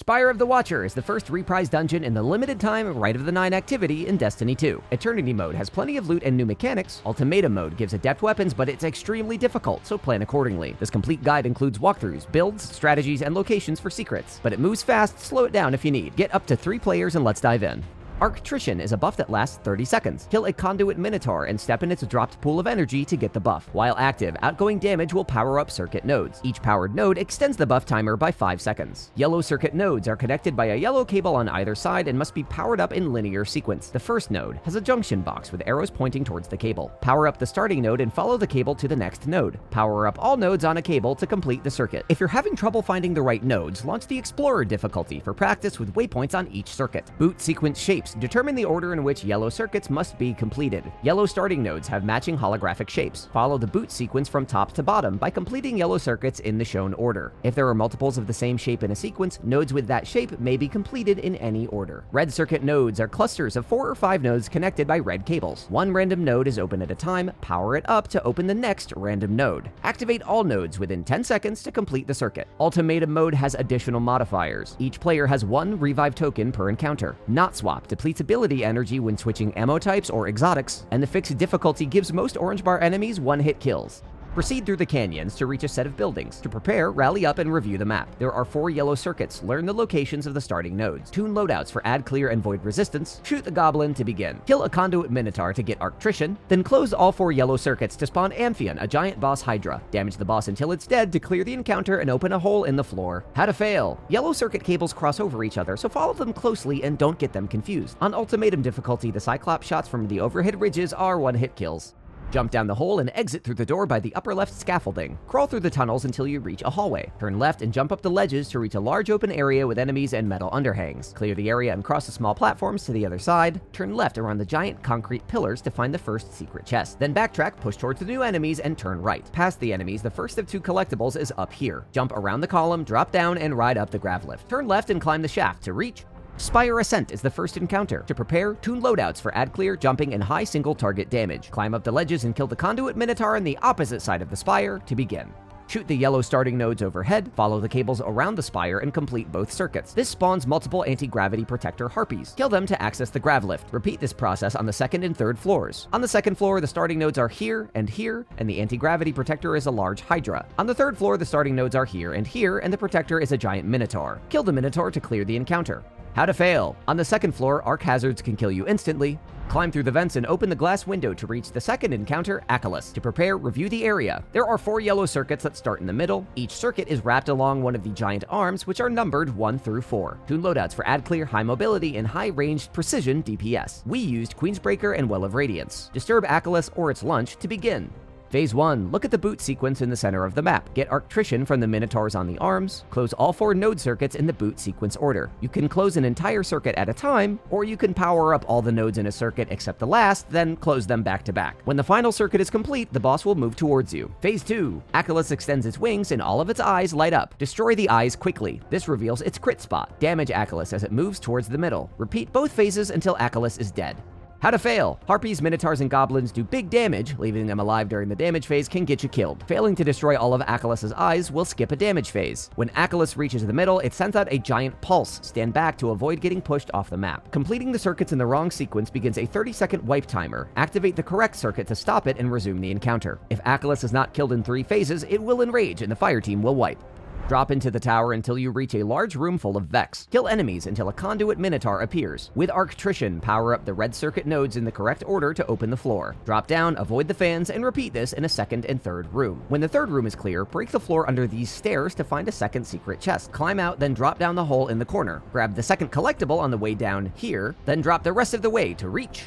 Spire of the Watcher is the first reprise dungeon in the limited-time Rite of the Nine activity in Destiny 2. Eternity Mode has plenty of loot and new mechanics. Ultimatum Mode gives adept weapons, but it's extremely difficult, so plan accordingly. This complete guide includes walkthroughs, builds, strategies, and locations for secrets. But it moves fast, slow it down if you need. Get up to 3 players and let's dive in. Arctrician is a buff that lasts 30 seconds. Kill a conduit minotaur and step in its dropped pool of energy to get the buff. While active, outgoing damage will power up circuit nodes. Each powered node extends the buff timer by 5 seconds. Yellow circuit nodes are connected by a yellow cable on either side and must be powered up in linear sequence. The first node has a junction box with arrows pointing towards the cable. Power up the starting node and follow the cable to the next node. Power up all nodes on a cable to complete the circuit. If you're having trouble finding the right nodes, launch the Explorer difficulty for practice with waypoints on each circuit. Boot sequence shapes determine the order in which yellow circuits must be completed. Yellow starting nodes have matching holographic shapes. Follow the boot sequence from top to bottom by completing yellow circuits in the shown order. If there are multiples of the same shape in a sequence, nodes with that shape may be completed in any order. Red circuit nodes are clusters of 4 or 5 nodes connected by red cables. One random node is open at a time. Power it up to open the next random node. Activate all nodes within 10 seconds to complete the circuit. Ultimatum Mode has additional modifiers. Each player has 1 revive token per encounter. Not Swap depletes ability energy when switching ammo types or exotics, and the fixed difficulty gives most orange bar enemies 1-hit kills. Proceed through the canyons to reach a set of buildings. To prepare, rally up and review the map. There are 4 yellow circuits. Learn the locations of the starting nodes. Tune loadouts for add, clear, and void resistance. Shoot the goblin to begin. Kill a conduit minotaur to get Arctrician. Then close all 4 yellow circuits to spawn Amphion, a giant boss hydra. Damage the boss until it's dead to clear the encounter and open a hole in the floor. How to fail. Yellow circuit cables cross over each other, so follow them closely and don't get them confused. On ultimatum difficulty, the Cyclops shots from the overhead ridges are 1-hit kills. Jump down the hole and exit through the door by the upper left scaffolding. Crawl through the tunnels until you reach a hallway. Turn left and jump up the ledges to reach a large open area with enemies and metal underhangs. Clear the area and cross the small platforms to the other side. Turn left around the giant concrete pillars to find the first secret chest. Then backtrack, push towards the new enemies, and turn right. Past the enemies, the first of 2 collectibles is up here. Jump around the column, drop down, and ride up the grav lift. Turn left and climb the shaft to reach SPIRE ASCENT is the first encounter. To prepare, tune loadouts for add clear, jumping, and high single target damage. Climb up the ledges and kill the conduit minotaur on the opposite side of the spire to begin. Shoot the yellow starting nodes overhead, follow the cables around the spire, and complete both circuits. This spawns multiple anti-gravity protector harpies. Kill them to access the grav lift. Repeat this process on the 2nd and 3rd floors. On the 2nd floor, the starting nodes are here, and the anti-gravity protector is a large hydra. On the 3rd floor, the starting nodes are here, and the protector is a giant minotaur. Kill the minotaur to clear the encounter. How to fail. On the 2nd floor, arc hazards can kill you instantly. Climb through the vents and open the glass window to reach the 2nd encounter, AKELOUS. To prepare, review the area. There are 4 yellow circuits that start in the middle. Each circuit is wrapped along one of the giant arms, which are numbered 1 through 4. Tune loadouts for add clear, high mobility, and high-ranged precision DPS. We used Queensbreaker and Well of Radiance. Disturb AKELOUS or its lunch to begin. Phase 1. Look at the boot sequence in the center of the map. Get Arctrician from the minotaurs on the arms. Close all 4 node circuits in the boot sequence order. You can close an entire circuit at a time, or you can power up all the nodes in a circuit except the last, then close them back to back. When the final circuit is complete, the boss will move towards you. Phase 2. AKELOUS extends its wings and all of its eyes light up. Destroy the eyes quickly. This reveals its crit spot. Damage AKELOUS as it moves towards the middle. Repeat both phases until AKELOUS is dead. How to fail. Harpies, minotaurs, and goblins do big damage. Leaving them alive during the damage phase can get you killed. Failing to destroy all of AKELOUS's eyes will skip a damage phase. When AKELOUS reaches the middle, it sends out a giant pulse. Stand back to avoid getting pushed off the map. Completing the circuits in the wrong sequence begins a 30-second wipe timer. Activate the correct circuit to stop it and resume the encounter. If AKELOUS is not killed in 3 phases, it will enrage and the fire team will wipe. Drop into the tower until you reach a large room full of Vex. Kill enemies until a conduit minotaur appears. With Arctrician, power up the red circuit nodes in the correct order to open the floor. Drop down, avoid the fans, and repeat this in a 2nd and 3rd room. When the 3rd room is clear, break the floor under these stairs to find a 2nd secret chest. Climb out, then drop down the hole in the corner. Grab the 2nd collectible on the way down here, then drop the rest of the way to reach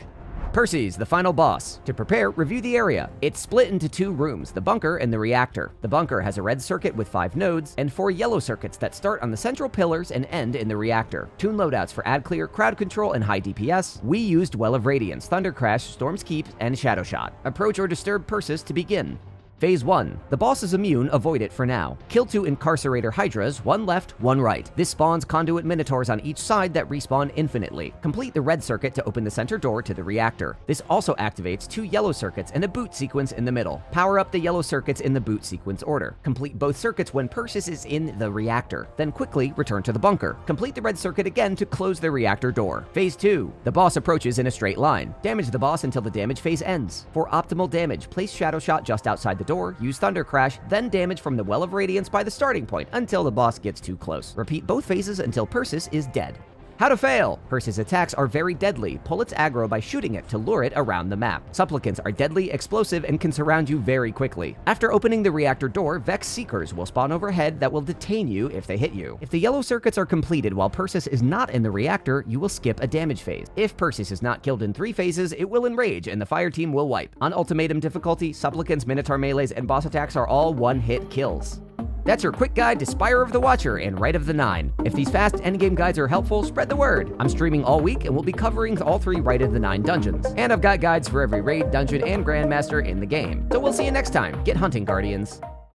PERSYS, the final boss. To prepare, review the area. It's split into 2 rooms, the bunker and the reactor. The bunker has a red circuit with 5 nodes, and 4 yellow circuits that start on the central pillars and end in the reactor. Tune loadouts for add clear, crowd control, and high DPS. We used Well of Radiance, Thunder Crash, Storm's Keep, and Shadow Shot. Approach or disturb PERSYS to begin. Phase 1. The boss is immune, avoid it for now. Kill 2 Incarcerator Hydras, one left, one right. This spawns Conduit Minotaurs on each side that respawn infinitely. Complete the red circuit to open the center door to the reactor. This also activates 2 yellow circuits and a boot sequence in the middle. Power up the yellow circuits in the boot sequence order. Complete both circuits when Persis is in the reactor. Then quickly return to the bunker. Complete the red circuit again to close the reactor door. Phase 2. The boss approaches in a straight line. Damage the boss until the damage phase ends. For optimal damage, place Shadow Shot just outside the door, use Thunder Crash, then damage from the Well of Radiance by the starting point until the boss gets too close. Repeat both phases until Persis is dead. How to fail! Persis attacks are very deadly. Pull its aggro by shooting it to lure it around the map. Supplicants are deadly, explosive, and can surround you very quickly. After opening the reactor door, Vex Seekers will spawn overhead that will detain you if they hit you. If the yellow circuits are completed while Persis is not in the reactor, you will skip a damage phase. If Persis is not killed in 3 phases, it will enrage and the fire team will wipe. On ultimatum difficulty, Supplicants, Minotaur melees, and boss attacks are all one-hit kills. That's your quick guide to Spire of the Watcher and Rite of the Nine. If these fast endgame guides are helpful, spread the word. I'm streaming all week and we'll be covering all 3 Rite of the Nine dungeons. And I've got guides for every raid, dungeon, and grandmaster in the game. So we'll see you next time. Get hunting, Guardians.